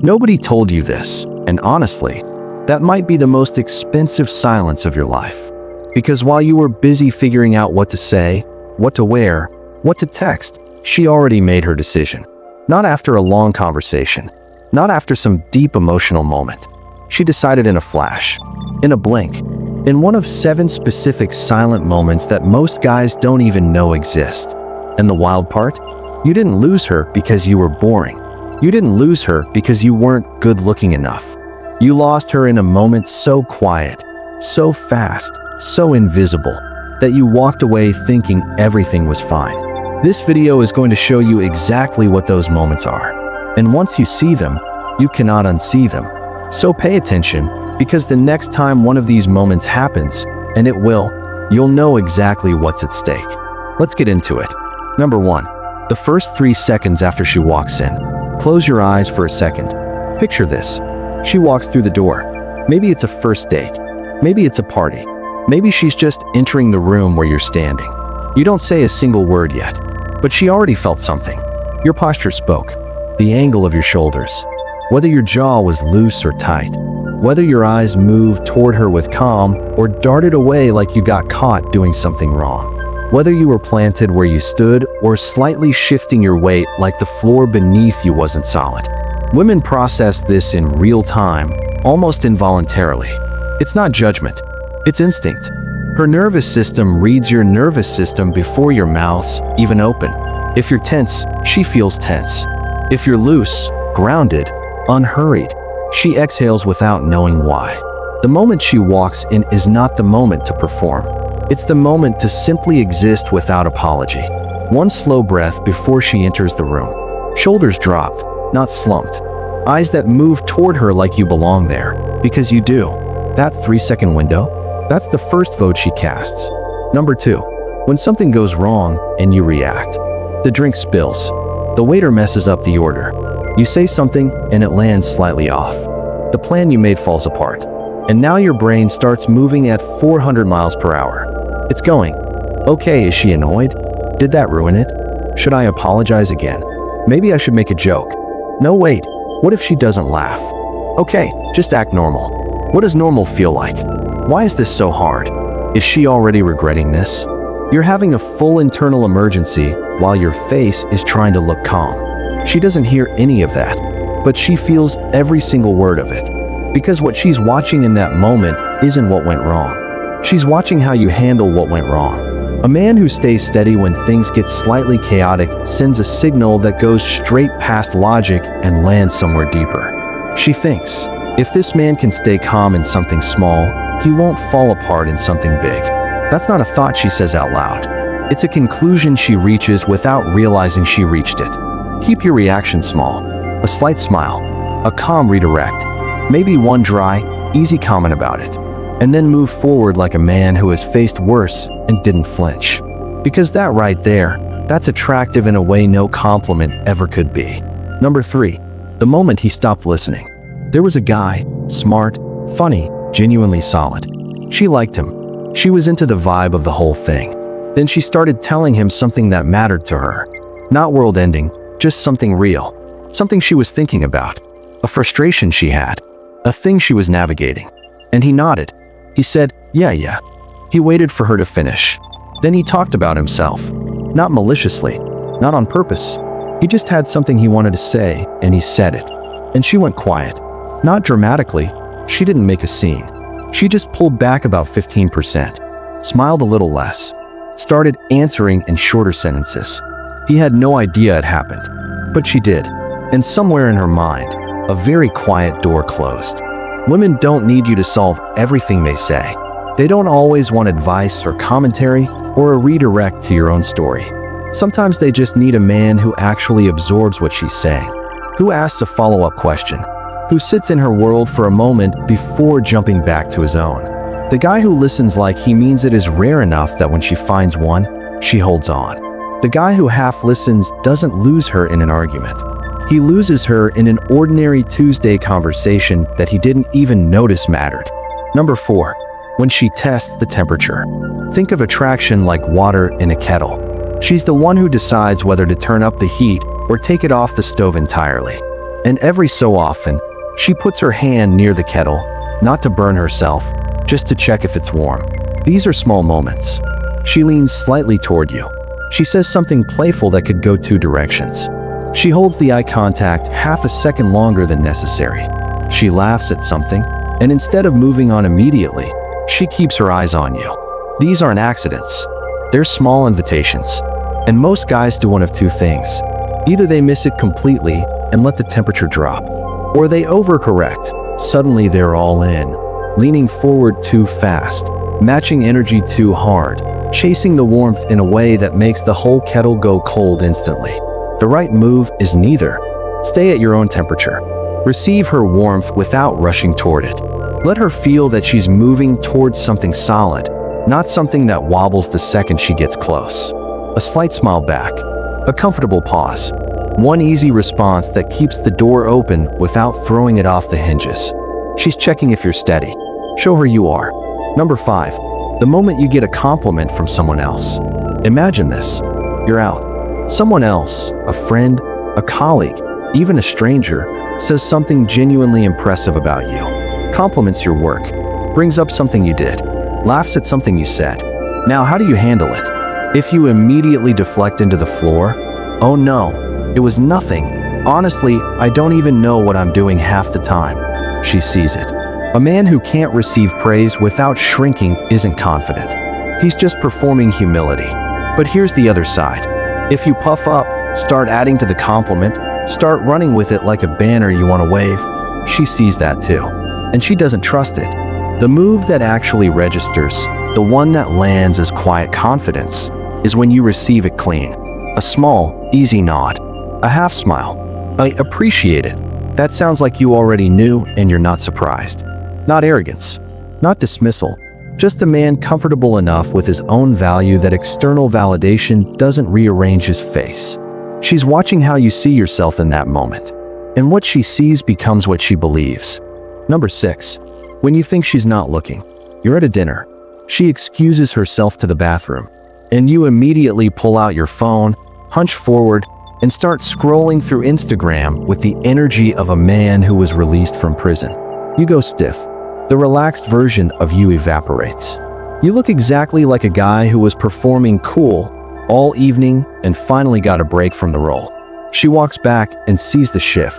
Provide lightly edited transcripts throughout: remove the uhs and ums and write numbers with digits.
Nobody told you this, and honestly, that might be the most expensive silence of your life. Because while you were busy figuring out what to say, what to wear, what to text, she already made her decision. Not after a long conversation, not after some deep emotional moment. She decided in a flash, in a blink, in one of 7 specific silent moments that most guys don't even know exist. And the wild part? You didn't lose her because you were boring. You didn't lose her because you weren't good looking enough. You lost her in a moment so quiet, so fast, so invisible, that you walked away thinking everything was fine. This video is going to show you exactly what those moments are. And once you see them, you cannot unsee them. So pay attention, because the next time one of these moments happens, and it will, you'll know exactly what's at stake. Let's get into it. Number 1. The first 3 seconds after she walks in. Close your eyes for a second. Picture this. She walks through the door. Maybe it's a first date. Maybe it's a party. Maybe she's just entering the room where you're standing. You don't say a single word yet, but she already felt something. Your posture spoke. The angle of your shoulders. Whether your jaw was loose or tight. Whether your eyes moved toward her with calm or darted away like you got caught doing something wrong. Whether you were planted where you stood or slightly shifting your weight like the floor beneath you wasn't solid. Women process this in real time, almost involuntarily. It's not judgment, it's instinct. Her nervous system reads your nervous system before your mouth's even open. If you're tense, she feels tense. If you're loose, grounded, unhurried, she exhales without knowing why. The moment she walks in is not the moment to perform. It's the moment to simply exist without apology. One slow breath before she enters the room. Shoulders dropped, not slumped. Eyes that move toward her like you belong there, because you do. That 3-second window, that's the first vote she casts. Number 2, when something goes wrong and you react. The drink spills. The waiter messes up the order. You say something and it lands slightly off. The plan you made falls apart. And now your brain starts moving at 400 miles per hour. It's going, okay, is she annoyed? Did that ruin it? Should I apologize again? Maybe I should make a joke. No, wait, what if she doesn't laugh? Okay, just act normal. What does normal feel like? Why is this so hard? Is she already regretting this? You're having a full internal emergency while your face is trying to look calm. She doesn't hear any of that, but she feels every single word of it. Because what she's watching in that moment isn't what went wrong. She's watching how you handle what went wrong. A man who stays steady when things get slightly chaotic sends a signal that goes straight past logic and lands somewhere deeper. She thinks, if this man can stay calm in something small, he won't fall apart in something big. That's not a thought she says out loud. It's a conclusion she reaches without realizing she reached it. Keep your reaction small. A slight smile, a calm redirect, maybe one dry, easy comment about it. And then move forward like a man who has faced worse and didn't flinch. Because that right there, that's attractive in a way no compliment ever could be. Number 3, the moment he stopped listening. There was a guy, smart, funny, genuinely solid. She liked him. She was into the vibe of the whole thing. Then she started telling him something that mattered to her. Not world-ending, just something real. Something she was thinking about. A frustration she had. A thing she was navigating. And he nodded. He said, yeah. He waited for her to finish. Then he talked about himself. Not maliciously, not on purpose. He just had something he wanted to say, and he said it. And she went quiet. Not dramatically. She didn't make a scene. She just pulled back about 15%. Smiled a little less. Started answering in shorter sentences. He had no idea it happened. But she did. And somewhere in her mind, a very quiet door closed. Women don't need you to solve everything they say. They don't always want advice or commentary or a redirect to your own story. Sometimes they just need a man who actually absorbs what she's saying, who asks a follow-up question, who sits in her world for a moment before jumping back to his own. The guy who listens like he means it is rare enough that when she finds one, she holds on. The guy who half listens doesn't lose her in an argument. He loses her in an ordinary Tuesday conversation that he didn't even notice mattered. Number 4, when she tests the temperature. Think of attraction like water in a kettle. She's the one who decides whether to turn up the heat or take it off the stove entirely. And every so often, she puts her hand near the kettle, not to burn herself, just to check if it's warm. These are small moments. She leans slightly toward you. She says something playful that could go two directions. She holds the eye contact half a second longer than necessary. She laughs at something, and instead of moving on immediately, she keeps her eyes on you. These aren't accidents. They're small invitations. And most guys do one of two things. Either they miss it completely and let the temperature drop, or they overcorrect. Suddenly they're all in, leaning forward too fast, matching energy too hard, chasing the warmth in a way that makes the whole kettle go cold instantly. The right move is neither. Stay at your own temperature. Receive her warmth without rushing toward it. Let her feel that she's moving towards something solid, not something that wobbles the second she gets close. A slight smile back, a comfortable pause, one easy response that keeps the door open without throwing it off the hinges. She's checking if you're steady. Show her you are. Number 5, the moment you get a compliment from someone else. Imagine this. You're out. Someone else, a friend, a colleague, even a stranger, says something genuinely impressive about you. Compliments your work, brings up something you did, laughs at something you said. Now, how do you handle it? If you immediately deflect into the floor, "Oh no, it was nothing. Honestly, I don't even know what I'm doing half the time," she sees it. A man who can't receive praise without shrinking isn't confident. He's just performing humility. But here's the other side. If you puff up, start adding to the compliment, start running with it like a banner you want to wave, she sees that too. And she doesn't trust it. The move that actually registers, the one that lands as quiet confidence, is when you receive it clean. A small, easy nod, a half smile. I appreciate it. That sounds like you already knew and you're not surprised. Not arrogance, not dismissal, just a man comfortable enough with his own value that external validation doesn't rearrange his face. She's watching how you see yourself in that moment, and what she sees becomes what she believes. Number 6, when you think she's not looking. You're at a dinner. She excuses herself to the bathroom, and you immediately pull out your phone, hunch forward, and start scrolling through Instagram with the energy of a man who was released from prison. You go stiff. The relaxed version of you evaporates. You look exactly like a guy who was performing cool all evening and finally got a break from the role. She walks back and sees the shift.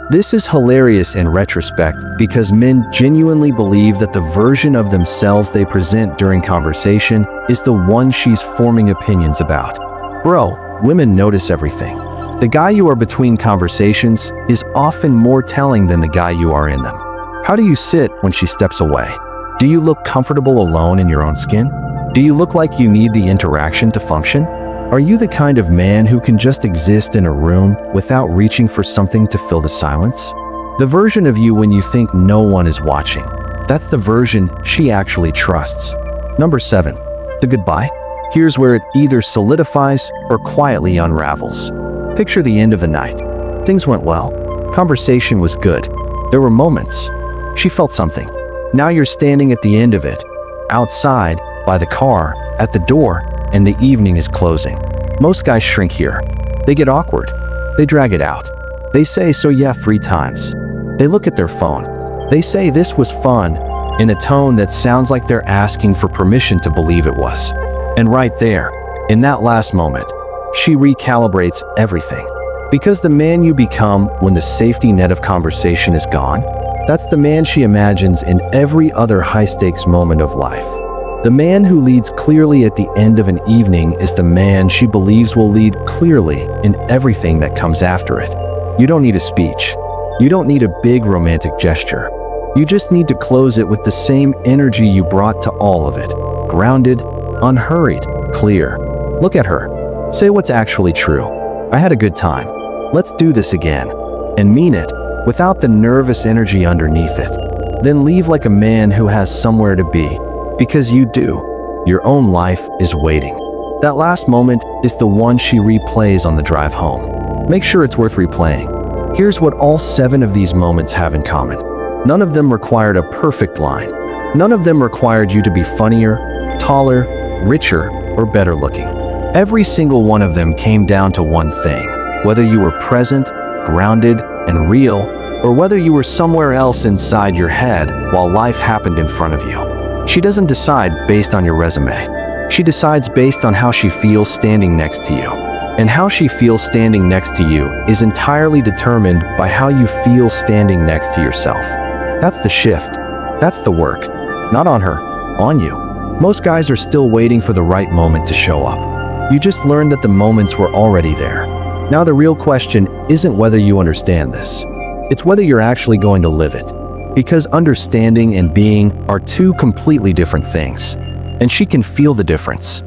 This is hilarious in retrospect because men genuinely believe that the version of themselves they present during conversation is the one she's forming opinions about. Bro, women notice everything. The guy you are between conversations is often more telling than the guy you are in them. How do you sit when she steps away? Do you look comfortable alone in your own skin? Do you look like you need the interaction to function? Are you the kind of man who can just exist in a room without reaching for something to fill the silence? The version of you when you think no one is watching. That's the version she actually trusts. Number 7, the goodbye. Here's where it either solidifies or quietly unravels. Picture the end of the night. Things went well. Conversation was good. There were moments. She felt something. Now you're standing at the end of it, outside, by the car, at the door, and the evening is closing. Most guys shrink here. They get awkward. They drag it out. They say, "So yeah," 3 times. They look at their phone. They say, "This was fun," in a tone that sounds like they're asking for permission to believe it was. And right there, in that last moment, she recalibrates everything. Because the man you become when the safety net of conversation is gone, that's the man she imagines in every other high-stakes moment of life. The man who leads clearly at the end of an evening is the man she believes will lead clearly in everything that comes after it. You don't need a speech. You don't need a big romantic gesture. You just need to close it with the same energy you brought to all of it. Grounded, unhurried, clear. Look at her. Say what's actually true. "I had a good time. Let's do this again." And mean it, without the nervous energy underneath it. Then leave like a man who has somewhere to be. Because you do. Your own life is waiting. That last moment is the one she replays on the drive home. Make sure it's worth replaying. Here's what all 7 of these moments have in common. None of them required a perfect line. None of them required you to be funnier, taller, richer, or better looking. Every single one of them came down to one thing. Whether you were present, grounded, and real, or whether you were somewhere else inside your head while life happened in front of you. She doesn't decide based on your resume. She decides based on how she feels standing next to you. And how she feels standing next to you is entirely determined by how you feel standing next to yourself. That's the shift. That's the work. Not on her, on you. Most guys are still waiting for the right moment to show up. You just learned that the moments were already there. Now the real question isn't whether you understand this. It's whether you're actually going to live it. Because understanding and being are two completely different things. And she can feel the difference.